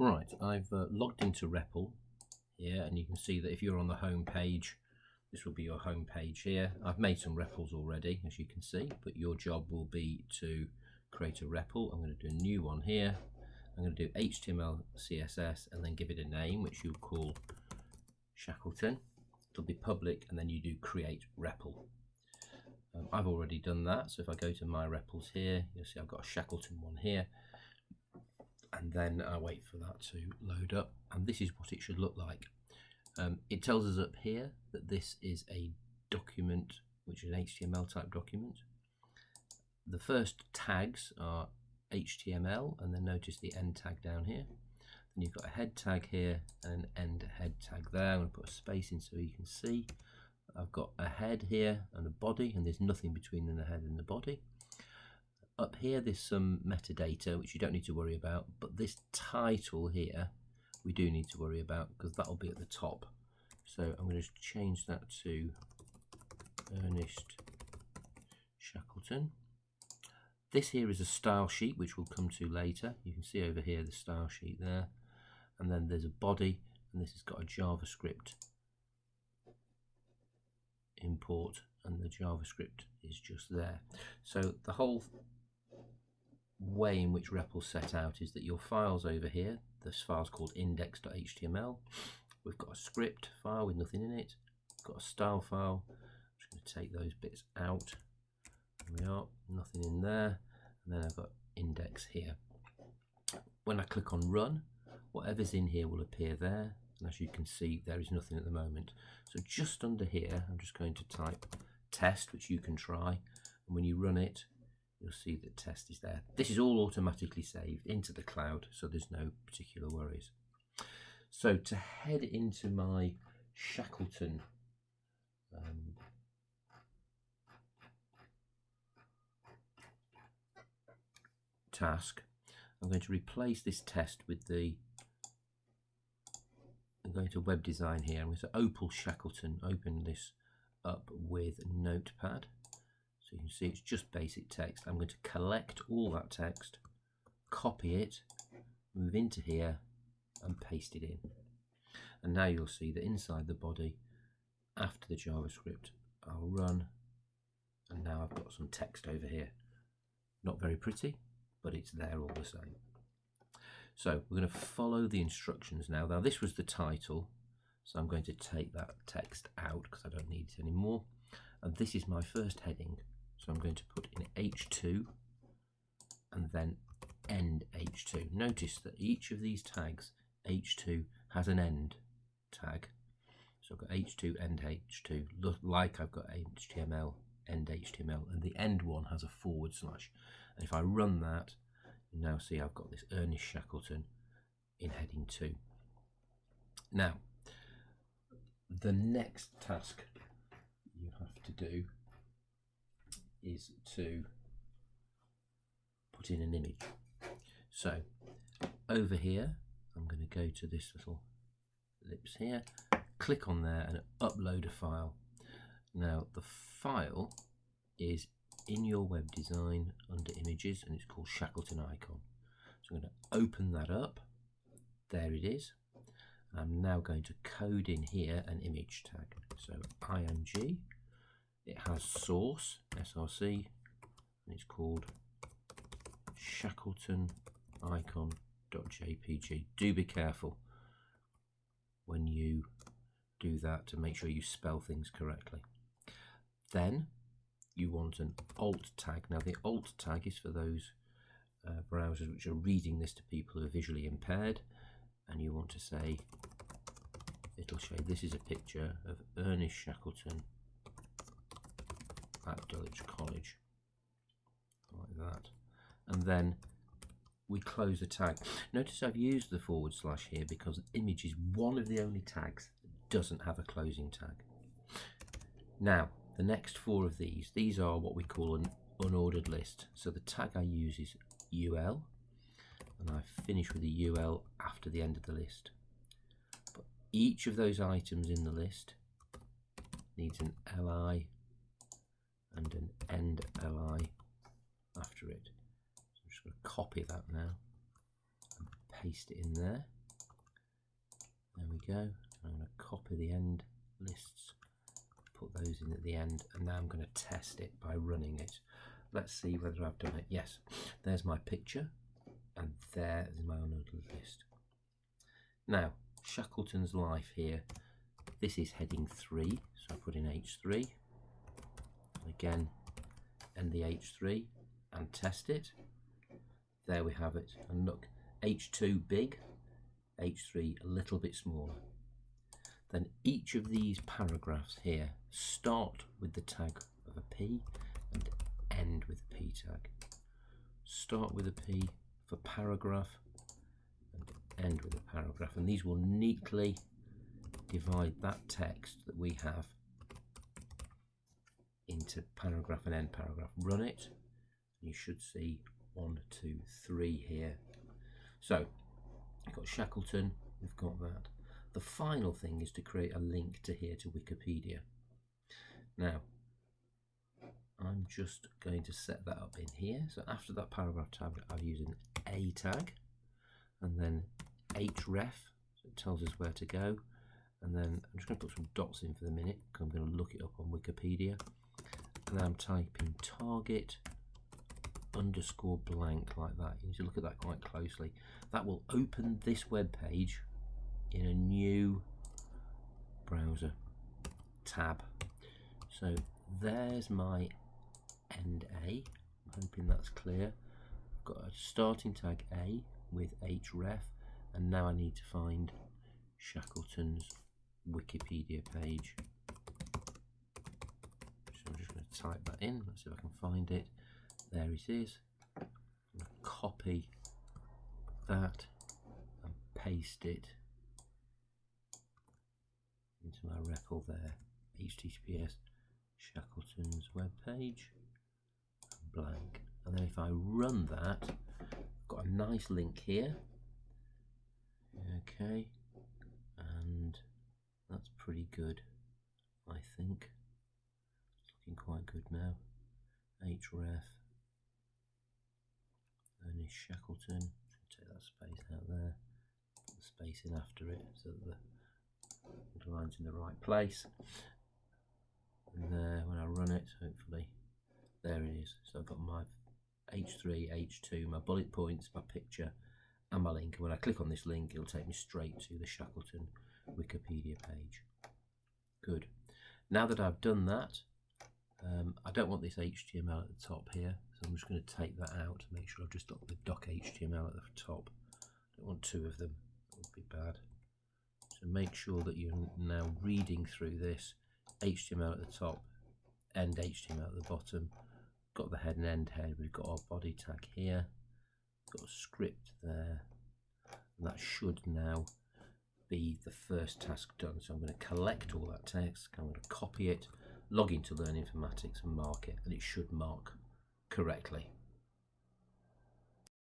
Right, I've logged into REPL here, and you can see that if you're on the home page, this will be your home page here. I've made some REPLs already, as you can see, but your job will be to create a REPL. I'm going to do a new one here. I'm going to do HTML, CSS, and then give it a name, which you'll call Shackleton. It'll be public, and then you do create REPL. I've already done that, so if I go to my REPLs here, you'll see I've got a Shackleton one here. And then I wait for that to load up, and this is what it should look like. It tells us up here that this is a document, which is an HTML type document. The first tags are HTML, and then notice the end tag down here. Then you've got a head tag here and an end head tag there. I'm going to put a space in so you can see. I've got a head here and a body, and there's nothing between the head and the body. Up here there's some metadata which you don't need to worry about, but this title here we do need to worry about because that'll be at the top. So I'm going to change that to Ernest Shackleton. This here is a style sheet which we'll come to later. You can see over here the style sheet there, and then there's a body, and this has got a JavaScript import, and the JavaScript is just there. So the whole way in which REPL set out is that your files over here, this file's called index.html. We've got a script file with nothing in it. We've got a style file. I'm just going to take those bits out. There we are, nothing in there. And then I've got index here. When I click on run, whatever's in here will appear there. And as you can see, there is nothing at the moment. So just under here, I'm just going to type test, which you can try. And when you run it, you'll see that test is there. This is all automatically saved into the cloud, so there's no particular worries. So to head into my Shackleton task, I'm going to replace this test with I'm going to web design here. I'm going to Opal Shackleton, open this up with Notepad. So you can see it's just basic text. I'm going to collect all that text, copy it, move into here and paste it in. And now you'll see that inside the body, after the JavaScript, I'll run, and now I've got some text over here. Not very pretty, but it's there all the same. So we're going to follow the instructions now. Now this was the title, so I'm going to take that text out because I don't need it anymore. And this is my first heading. So I'm going to put in H2 and then end H2. Notice that each of these tags, H2, has an end tag. So I've got H2, end H2, look like I've got HTML, end HTML, and the end one has a /. And if I run that, you now see I've got this Ernest Shackleton in heading 2. Now, the next task you have to do is to put in an image. So over here, I'm going to go to this little ellipse here, click on there and upload a file. Now the file is in your web design under images, and it's called Shackleton icon. So I'm going to open that up. There it is. I'm now going to code in here an image tag. So img. It has source, src, and it's called Shackleton icon.jpg. Do be careful when you do that to make sure you spell things correctly. Then you want an alt tag. Now the alt tag is for those browsers which are reading this to people who are visually impaired, and you want to say, it'll show this is a picture of Ernest Shackleton at Dulwich College, like that. And then we close the tag. Notice I've used the / here because image is one of the only tags that doesn't have a closing tag. Now the next 4 of these are what we call an unordered list. So the tag I use is UL, and I finish with a UL after the end of the list. But each of those items in the list needs an LI and an end LI after it. So I'm just going to copy that now and paste it in there. There we go. I'm going to copy the end lists, put those in at the end, and now I'm going to test it by running it. Let's see whether I've done it. Yes, there's my picture, and there is my unordered list. Now, Shackleton's life here, this is heading 3, so I put in H3, and again, end the H3, and test it. There we have it, and look, H2 big, H3 a little bit smaller. Then each of these paragraphs here start with the tag of a P and end with a P tag. Start with a P for paragraph and end with a paragraph, and these will neatly divide that text that we have into paragraph and end paragraph. Run it, and you should see 1, 2, 3 here. So we've got Shackleton, we've got that. The final thing is to create a link to here to Wikipedia. Now, I'm just going to set that up in here. So after that paragraph tag, I'll use an A tag, and then href, so it tells us where to go. And then I'm just going to put some dots in for the minute, because I'm going to look it up on Wikipedia. And then I'm typing target _ blank like that. You need to look at that quite closely. That will open this web page in a new browser tab. So there's my end A. I'm hoping that's clear. I've got a starting tag A with href, and now I need to find Shackleton's Wikipedia page. So I'm just going to type that in. Let's see if I can find it. There it is. I'm going to copy that and paste it into my REPL there. HTTPS Shackleton's web page, blank. And then if I run that, I've got a nice link here. Okay, and that's pretty good, I think. It's looking quite good now. href, Ernest Shackleton. Take that space out there, put the space in after it so that the line's in the right place. And there, when I run it, hopefully, there it is. So I've got my H3, H2, my bullet points, my picture, and my link. And when I click on this link, it'll take me straight to the Shackleton Wikipedia page. Good. Now that I've done that, I don't want this HTML at the top here, so I'm just going to take that out to make sure I've just got the doc.html at the top. I don't want 2 of them, that would be bad. So make sure that you're now reading through this. HTML at the top, end HTML at the bottom. Got the head and end head. We've got our body tag here. Got a script there, and that should now be the first task done. So I'm going to collect all that text. I'm going to copy it, log into Learn Informatics, and mark it, and it should mark correctly.